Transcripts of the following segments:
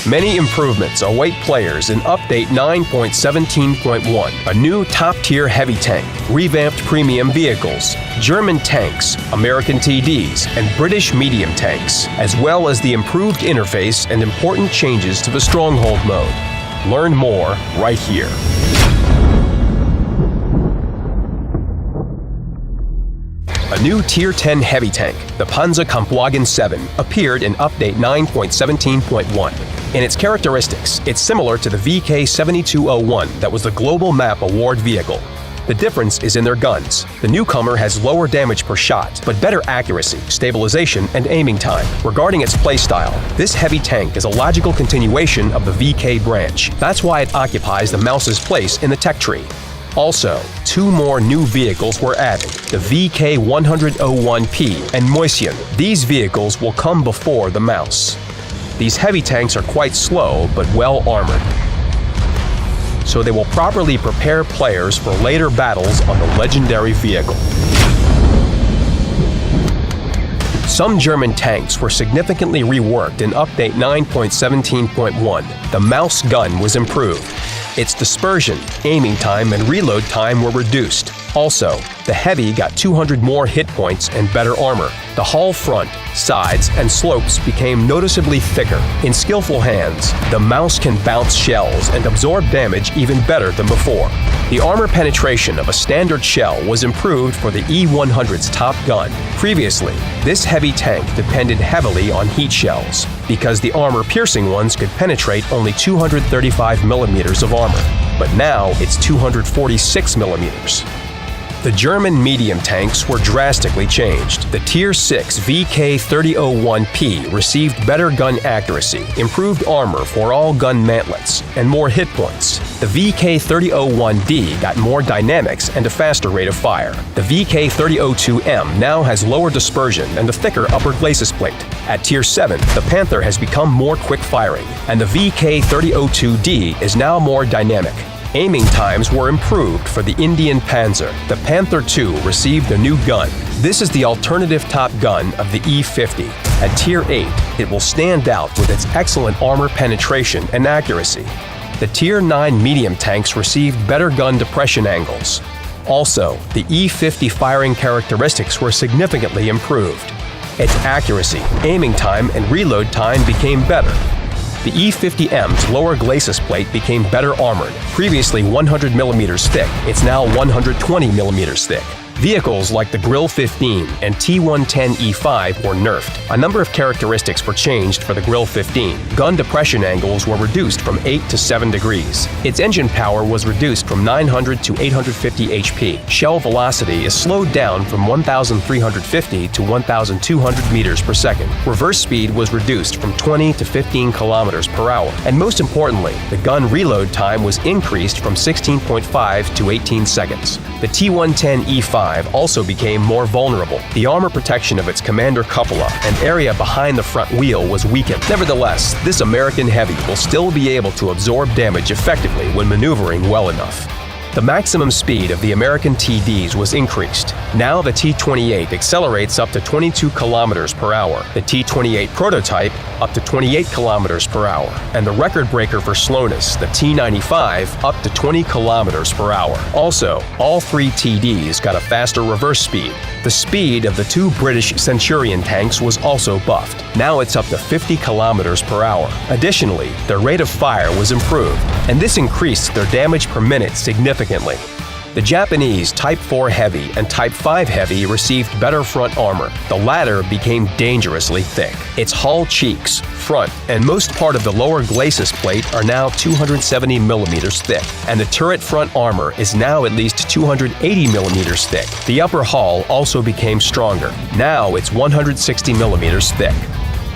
Many improvements await players in Update 9.17.1, a new top-tier heavy tank, revamped premium vehicles, German tanks, American TDs, and British medium tanks, as well as the improved interface and important changes to the Stronghold mode. Learn more right here. A new Tier 10 heavy tank, the Panzerkampfwagen 7, appeared in Update 9.17.1. In its characteristics, it's similar to the VK7201 that was the Global Map Award vehicle. The difference is in their guns. The newcomer has lower damage per shot, but better accuracy, stabilization, and aiming time. Regarding its playstyle, this heavy tank is a logical continuation of the VK branch. That's why it occupies the mouse's place in the tech tree. Also, two more new vehicles were added, the VK101P and Moisien. These vehicles will come before the mouse. These heavy tanks are quite slow but well armored, so they will properly prepare players for later battles on the legendary vehicle. Some German tanks were significantly reworked in Update 9.17.1. The mouse gun was improved. Its dispersion, aiming time, and reload time were reduced. Also, the Heavy got 200 more hit points and better armor. The hull front, sides, and slopes became noticeably thicker. In skillful hands, the mouse can bounce shells and absorb damage even better than before. The armor penetration of a standard shell was improved for the E100's top gun. Previously, this heavy tank depended heavily on heat shells, because the armor-piercing ones could penetrate only 235 millimeters of armor, but now it's 246 millimeters. The German medium tanks were drastically changed. The Tier 6 VK3001P received better gun accuracy, improved armor for all gun mantlets, and more hit points. The VK3001D got more dynamics and a faster rate of fire. The VK3002M now has lower dispersion and a thicker upper glacis plate. At Tier 7, the Panther has become more quick-firing, and the VK3002D is now more dynamic. Aiming times were improved for the Indian Panzer. The Panther II received a new gun. This is the alternative top gun of the E50. At Tier 8, it will stand out with its excellent armor penetration and accuracy. The Tier 9 medium tanks received better gun depression angles. Also, the E50 firing characteristics were significantly improved. Its accuracy, aiming time, and reload time became better. The E50M's lower glacis plate became better armored. Previously 100 millimeters thick, it's now 120 millimeters thick. Vehicles like the Grill 15 and T110E5 were nerfed. A number of characteristics were changed for the Grill 15. Gun depression angles were reduced from 8 to 7 degrees. Its engine power was reduced from 900 to 850 HP. Shell velocity is slowed down from 1,350 to 1,200 meters per second. Reverse speed was reduced from 20 to 15 kilometers per hour. And most importantly, the gun reload time was increased from 16.5 to 18 seconds. The T110E5 also became more vulnerable. The armor protection of its commander cupola and area behind the front wheel was weakened. Nevertheless, this American Heavy will still be able to absorb damage effectively when maneuvering well enough. The maximum speed of the American TDs was increased. Now the T-28 accelerates up to 22 kilometers per hour, the T-28 prototype up to 28 kilometers per hour, and the record breaker for slowness, the T-95, up to 20 kilometers per hour. Also, all three TDs got a faster reverse speed. The speed of the two British Centurion tanks was also buffed. Now it's up to 50 kilometers per hour. Additionally, their rate of fire was improved, and this increased their damage per minute significantly. The Japanese Type 4 Heavy and Type 5 Heavy received better front armor. The latter became dangerously thick. Its hull cheeks, front, and most part of the lower glacis plate are now 270 millimeters thick, and the turret front armor is now at least 280 millimeters thick. The upper hull also became stronger. Now it's 160 millimeters thick.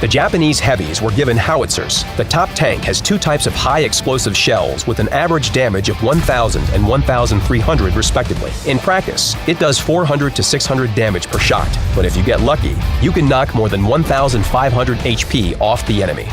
The Japanese heavies were given howitzers. The top tank has two types of high explosive shells with an average damage of 1,000 and 1,300 respectively. In practice, it does 400 to 600 damage per shot, but if you get lucky, you can knock more than 1,500 HP off the enemy.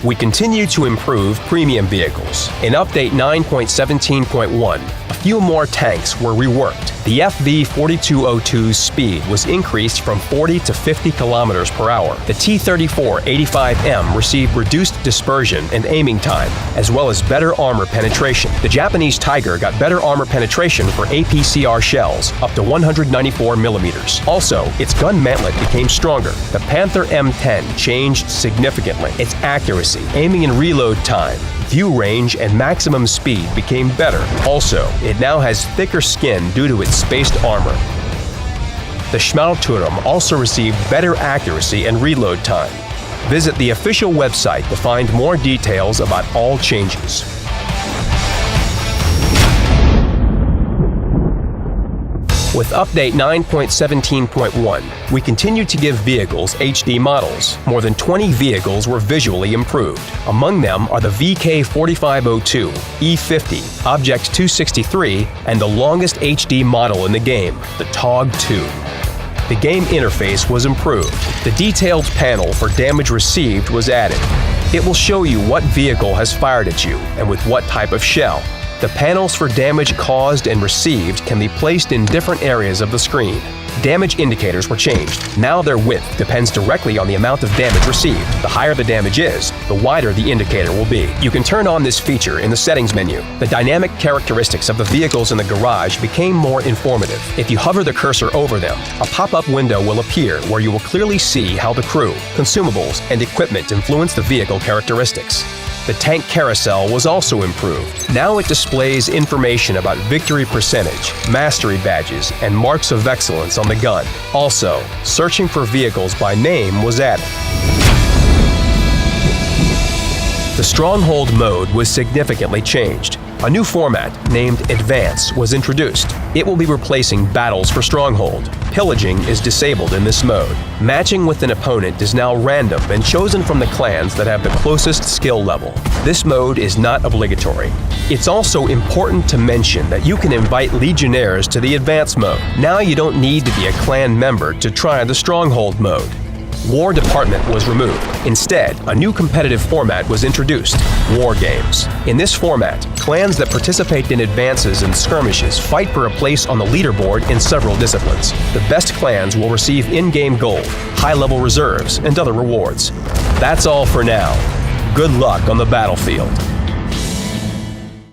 We continue to improve premium vehicles. In Update 9.17.1, a few more tanks were reworked. The FV-4202's speed was increased from 40 to 50 kilometers per hour. The T-34-85M received reduced dispersion and aiming time, as well as better armor penetration. The Japanese Tiger got better armor penetration for APCR shells, up to 194 millimeters. Also, its gun mantlet became stronger. The Panther M10 changed significantly. Its accuracy, aiming and reload time, view range, and maximum speed became better. Also, it now has thicker skin due to its spaced armor. The Schmalturm also received better accuracy and reload time. Visit the official website to find more details about all changes. With Update 9.17.1, we continue to give vehicles HD models. More than 20 vehicles were visually improved. Among them are the VK4502, E50, Object 263, and the longest HD model in the game, the TOG2. The game interface was improved. The detailed panel for damage received was added. It will show you what vehicle has fired at you and with what type of shell. The panels for damage caused and received can be placed in different areas of the screen. Damage indicators were changed. Now their width depends directly on the amount of damage received. The higher the damage is, the wider the indicator will be. You can turn on this feature in the settings menu. The dynamic characteristics of the vehicles in the garage became more informative. If you hover the cursor over them, a pop-up window will appear where you will clearly see how the crew, consumables, and equipment influence the vehicle characteristics. The tank carousel was also improved. Now it displays information about victory percentage, mastery badges, and marks of excellence on the gun. Also, searching for vehicles by name was added. The Stronghold mode was significantly changed. A new format, named Advance, was introduced. It will be replacing Battles for Stronghold. Pillaging is disabled in this mode. Matching with an opponent is now random and chosen from the clans that have the closest skill level. This mode is not obligatory. It's also important to mention that you can invite Legionnaires to the Advance mode. Now you don't need to be a clan member to try the Stronghold mode. War Department was removed. Instead, a new competitive format was introduced, War Games. In this format, clans that participate in advances and skirmishes fight for a place on the leaderboard in several disciplines. The best clans will receive in-game gold, high-level reserves, and other rewards. That's all for now. Good luck on the battlefield.